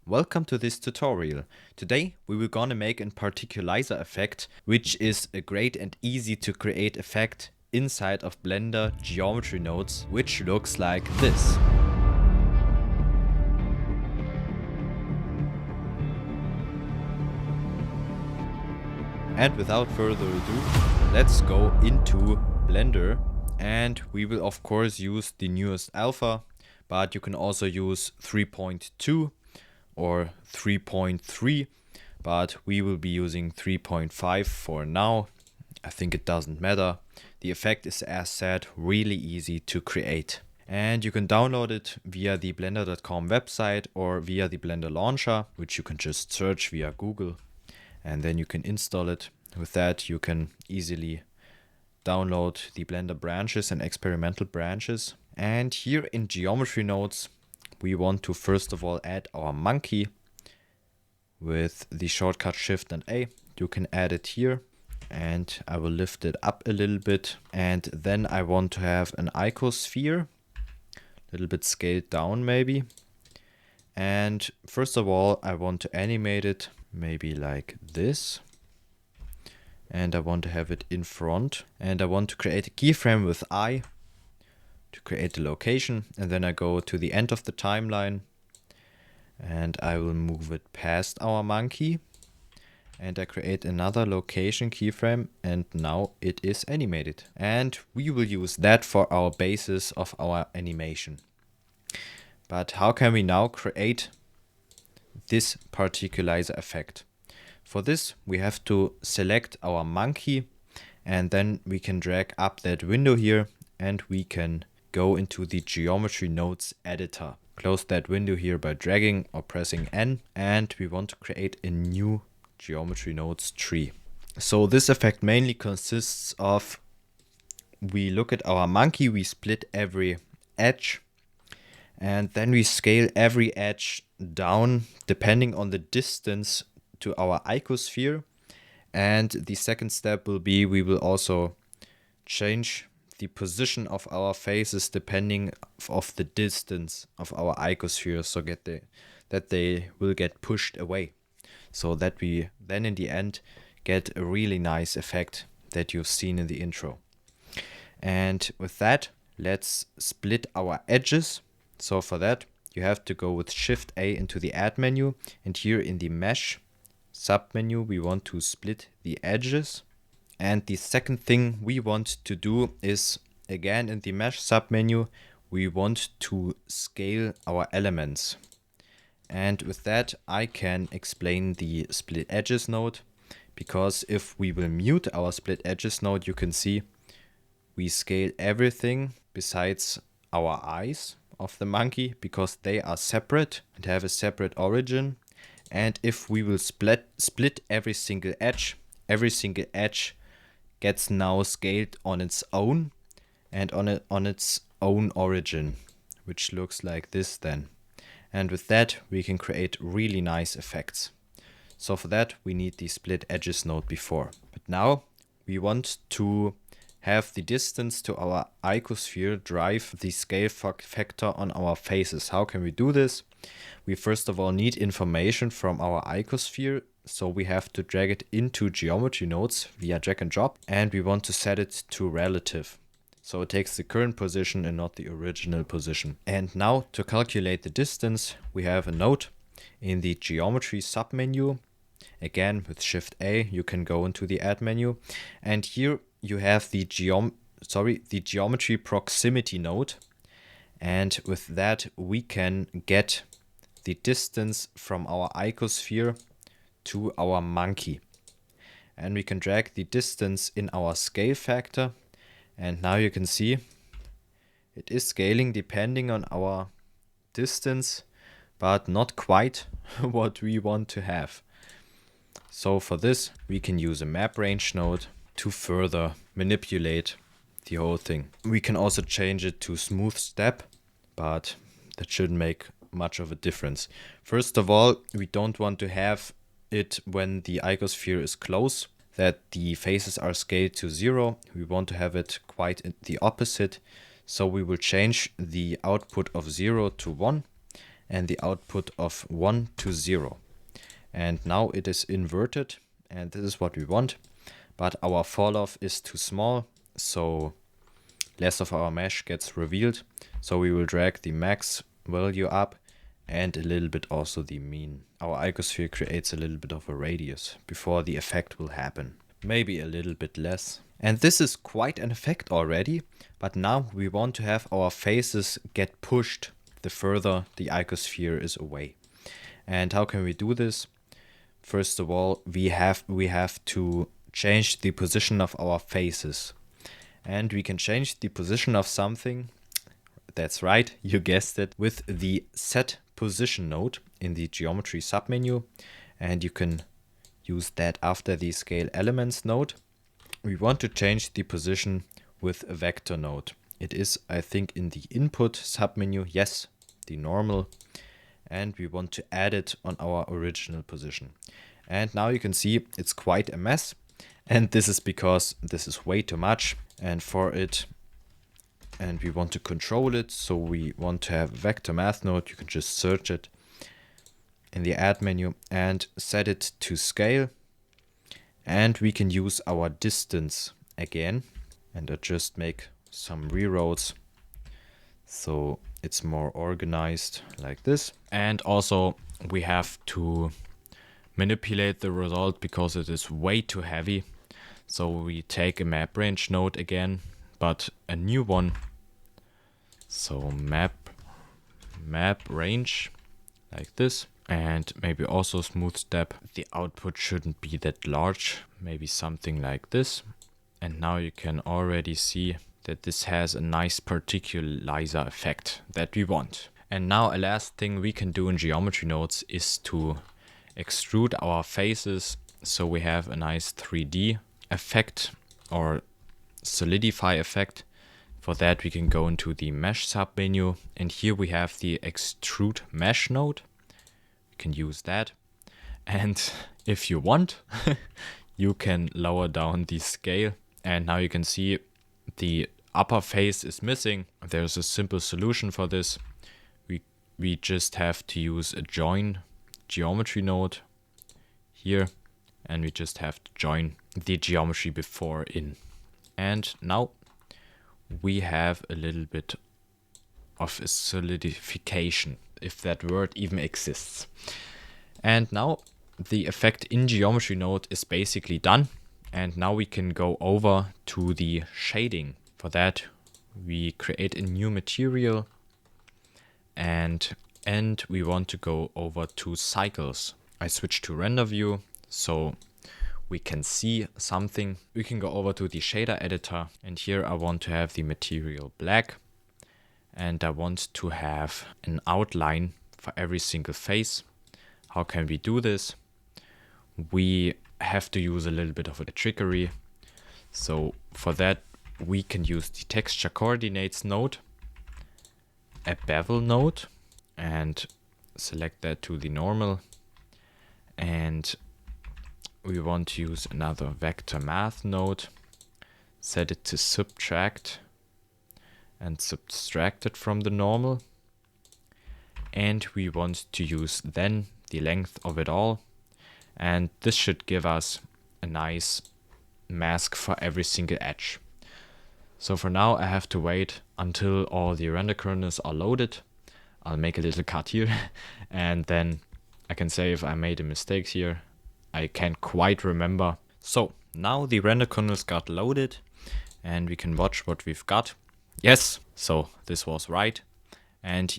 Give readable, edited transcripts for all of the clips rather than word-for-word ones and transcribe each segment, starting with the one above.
welcome to this tutorial. Today we will gonna make a Particulizer effect, which is a great and easy to create effect inside of Blender geometry nodes, which looks like this. And without further ado, let's go into Blender, and we will of course use the newest alpha, but you can also use 3.2 or 3.3, but we will be using 3.5 for now. I think it doesn't matter. The effect is, as said, really easy to create. And you can download it via the blender.com website or via the Blender launcher, which you can just search via Google, and then you can install it. With that, you can easily download the Blender branches and experimental branches. And here in geometry nodes, we want to first of all add our monkey with the shortcut Shift and A. You can add it here, and I will lift it up a little bit. And then I want to have an icosphere, a little bit scaled down maybe. And first of all, I want to animate it maybe like this. And I want to have it in front. And I want to create a keyframe with I to create the location, and then I go to the end of the timeline and I will move it past our monkey, and I create another location keyframe, and now it is animated, and we will use that for our basis of our animation. But how can we now create this Particulizer effect? For this we have to select our monkey, and then we can drag up that window here, and we can go into the geometry nodes editor. Close that window here by dragging or pressing N, and we want to create a new geometry nodes tree. So this effect mainly consists of, we look at our monkey, we split every edge, and then we scale every edge down depending on the distance to our icosphere. And the second step will be, we will also change the position of our faces depending of the distance of our icosphere, so that they will get pushed away, so that we then in the end get a really nice effect that you've seen in the intro. And with that, let's split our edges. So for that, you have to go with Shift A into the Add menu, and here in the Mesh submenu we want to split the edges. And the second thing we want to do is, again in the Mesh submenu, we want to scale our elements. And with that, I can explain the split edges node, because if we will mute our split edges node, you can see we scale everything besides our eyes of the monkey, because they are separate and have a separate origin. And if we will split every single edge gets now scaled on its own and on its own origin, which looks like this then. And with that, we can create really nice effects. So for that, we need the split edges node before. But now we want to have the distance to our icosphere drive the scale factor on our faces. How can we do this? We first of all need information from our icosphere, so we have to drag it into geometry nodes via drag and drop, and we want to set it to relative, so it takes the current position and not the original position. And now to calculate the distance, we have a node in the geometry submenu. Again with Shift A, you can go into the Add menu, and here you have the geometry proximity node, and with that we can get the distance from our icosphere to our monkey, and we can drag the distance in our scale factor, and now you can see it is scaling depending on our distance, but not quite what we want to have. So for this we can use a map range node to further manipulate the whole thing. We can also change it to smooth step, but that shouldn't make much of a difference. First of all, we don't want to have it when the icosphere is close, that the faces are scaled to 0. We want to have it quite the opposite. So we will change the output of 0 to 1, and the output of 1 to 0. And now it is inverted, and this is what we want, but our fall off is too small, so less of our mesh gets revealed. So we will drag the max value up and a little bit also the mean. Our icosphere creates a little bit of a radius before the effect will happen. Maybe a little bit less. And this is quite an effect already, but now we want to have our faces get pushed the further the icosphere is away. And how can we do this? First of all, we have to change the position of our faces. And we can change the position of something, that's right, you guessed it, with the set position node in the geometry submenu. And you can use that after the scale elements node. We want to change the position with a vector node. It is, I think, in the input submenu, yes, the normal. And we want to add it on our original position. And now you can see it's quite a mess. And this is because this is way too much. And for it, and we want to control it, so we want to have a vector math node. You can just search it in the add menu and set it to scale. And we can use our distance again and just make some rewrotes so it's more organized like this. And also we have to manipulate the result because it is way too heavy. So we take a map range node again, but a new one. So map range like this, and maybe also smooth step. The output shouldn't be that large, maybe something like this. And now you can already see that this has a nice particulizer effect that we want. And now a last thing we can do in geometry nodes is to extrude our faces so we have a nice 3D effect or solidify effect. For that we can go into the mesh submenu, and here we have the extrude mesh node. You can use that, and if you want you can lower down the scale, and now you can see the upper face is missing. There's a simple solution for this. We just have to use a join geometry node here, and we just have to join the geometry before in. And now we have a little bit of a solidification, if that word even exists. And now the effect in geometry node is basically done. And now we can go over to the shading. For that we create a new material, and we want to go over to cycles. I switch to render view so we can see something. We can go over to the shader editor, and here I want to have the material black, and I want to have an outline for every single face. How can we do this? We have to use a little bit of a trickery. So for that we can use the texture coordinates node, a bevel node, and select that to the normal. And we want to use another vector math node, set it to subtract and subtract it from the normal. And we want to use then the length of it all. And this should give us a nice mask for every single edge. So for now I have to wait until all the render kernels are loaded. I'll make a little cut here and then I can say if I made a mistake here. I can't quite remember. So now the render kernels got loaded and we can watch what we've got. Yes, so this was right. And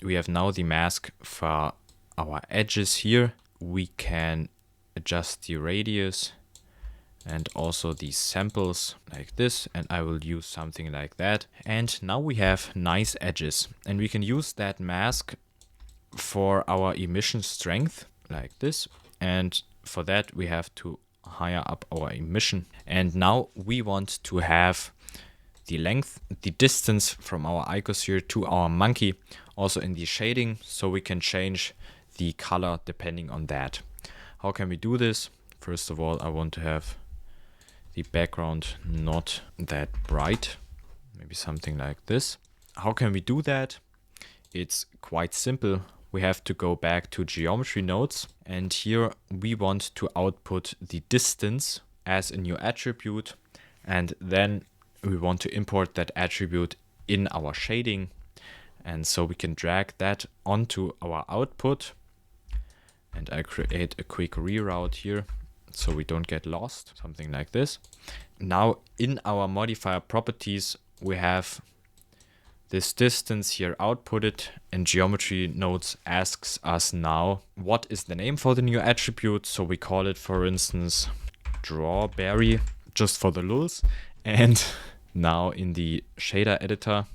we have now the mask for our edges here. We can adjust the radius and also the samples like this, and I will use something like that. And now we have nice edges, and we can use that mask for our emission strength like this. And for that we have to higher up our emission. And now we want to have the length, the distance from our icosphere to our monkey also in the shading, so we can change the color depending on that. How can we do this? First of all, I want to have the background not that bright, maybe something like this. How can we do that? it's quite simple. We have to go back to geometry nodes, and here we want to output the distance as a new attribute, and then we want to import that attribute in our shading. And so we can drag that onto our output, and I create a quick reroute here so we don't get lost, something like this. Now in our modifier properties, we have this distance here outputted, and geometry nodes asks us now what is the name for the new attribute. So we call it, for instance, strawberry, just for the lulz. And now in the shader editor,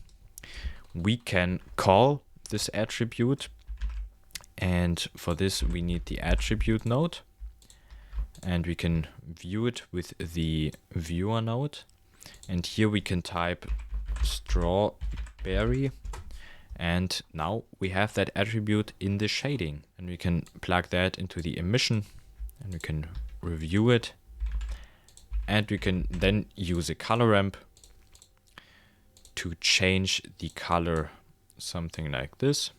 we can call this attribute, and for this we need the attribute node, and we can view it with the viewer node, and here we can type strawberry, and now we have that attribute in the shading, and we can plug that into the emission, and we can review it, and we can then use a color ramp to change the color, something like this,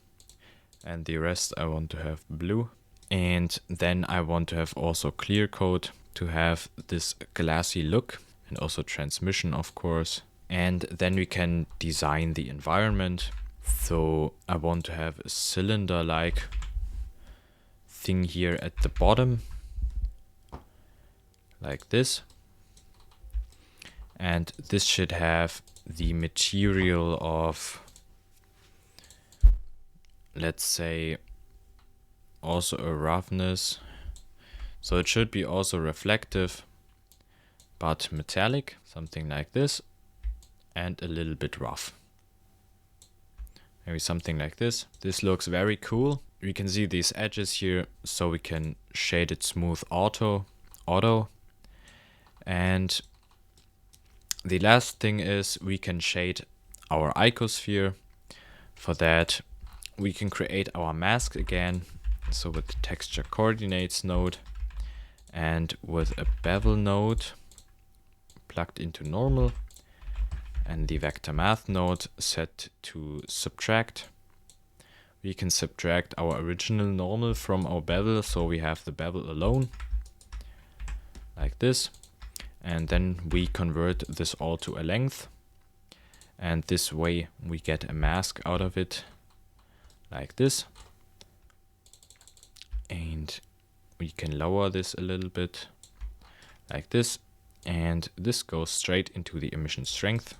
and the rest I want to have blue. And then I want to have also clear code to have this glassy look, and also transmission, of course. And then we can design the environment. So I want to have a cylinder-like thing here at the bottom, like this. And this should have the material of, let's say, also a roughness. So it should be also reflective, but metallic, something like this, and a little bit rough. Maybe something like this. This looks very cool. We can see these edges here, so we can shade it smooth auto. And the last thing is we can shade our icosphere. For that, we can create our mask again. So with the texture coordinates node and with a bevel node plugged into normal, and the vector math node set to subtract. We can subtract our original normal from our bevel, so we have the bevel alone, like this. And then we convert this all to a length, and this way we get a mask out of it, like this. And we can lower this a little bit, like this, and this goes straight into the emission strength.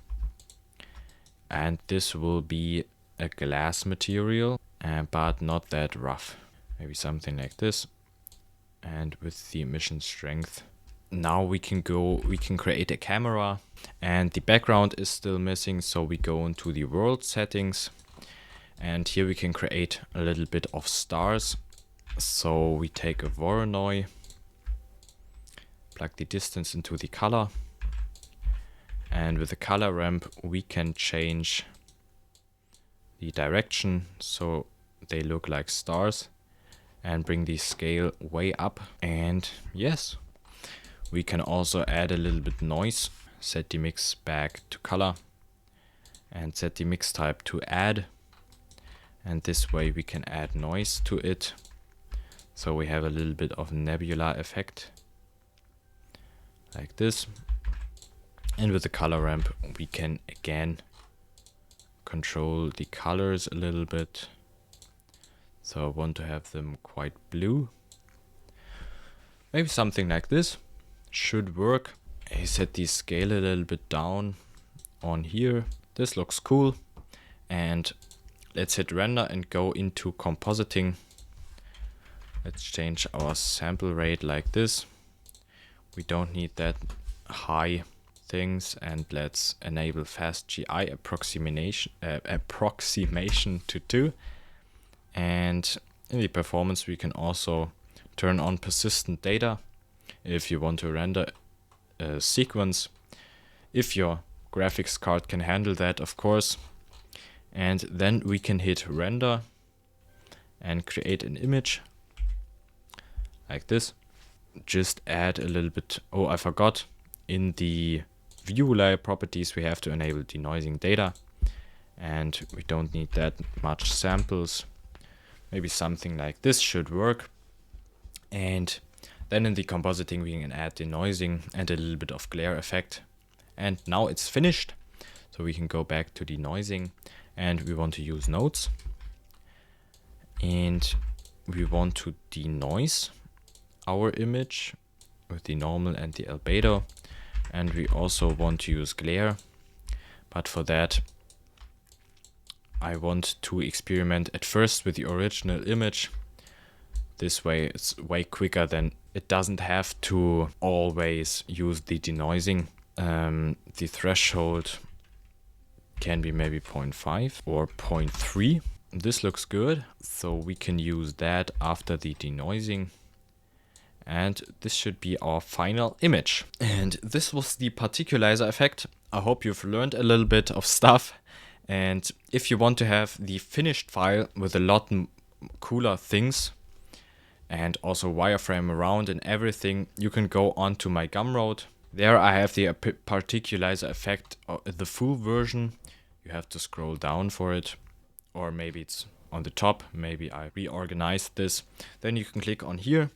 And this will be a glass material, but not that rough. Maybe something like this. And with the emission strength, now we can create a camera, and the background is still missing, so we go into the world settings, and here we can create a little bit of stars. So we take a Voronoi, plug the distance into the color, and with the color ramp we can change the direction so they look like stars, and bring the scale way up. And yes, we can also add a little bit noise, set the mix back to color, and set the mix type to add. And this way we can add noise to it. So we have a little bit of nebula effect, like this. And with the color ramp, we can again control the colors a little bit. So I want to have them quite blue. Maybe something like this should work. I set the scale a little bit down on here. This looks cool. And let's hit render and go into compositing. Let's change our sample rate like this. We don't need that high things, and let's enable fast GI approximation to 2. And in the performance we can also turn on persistent data if you want to render a sequence, if your graphics card can handle that, of course. And then we can hit render and create an image like this. Just add a little bit, oh, I forgot, in the view layer properties we have to enable denoising data, and we don't need that much samples. Maybe something like this should work. And then in the compositing we can add denoising and a little bit of glare effect. And now it's finished. So we can go back to denoising, and we want to use nodes. And we want to denoise our image with the normal and the albedo. And we also want to use glare. But for that, I want to experiment at first with the original image. This way it's way quicker, than it doesn't have to always use the denoising. The threshold can be maybe 0.5 or 0.3. This looks good, so we can use that after the denoising. And this should be our final image. And this was the Particulizer effect. I hope you've learned a little bit of stuff. And if you want to have the finished file with a lot cooler things and also wireframe around and everything, you can go on to my Gumroad. There I have the Particulizer effect, the full version. You have to scroll down for it, or maybe it's on the top. Maybe I reorganized this. Then you can click on here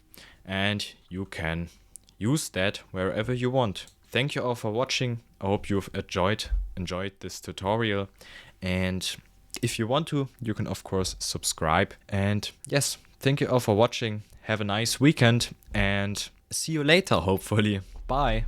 and you can use that wherever you want. Thank you all for watching. I hope you've enjoyed this tutorial. And if you want to, you can of course subscribe. And yes, thank you all for watching. Have a nice weekend and see you later, hopefully. Bye.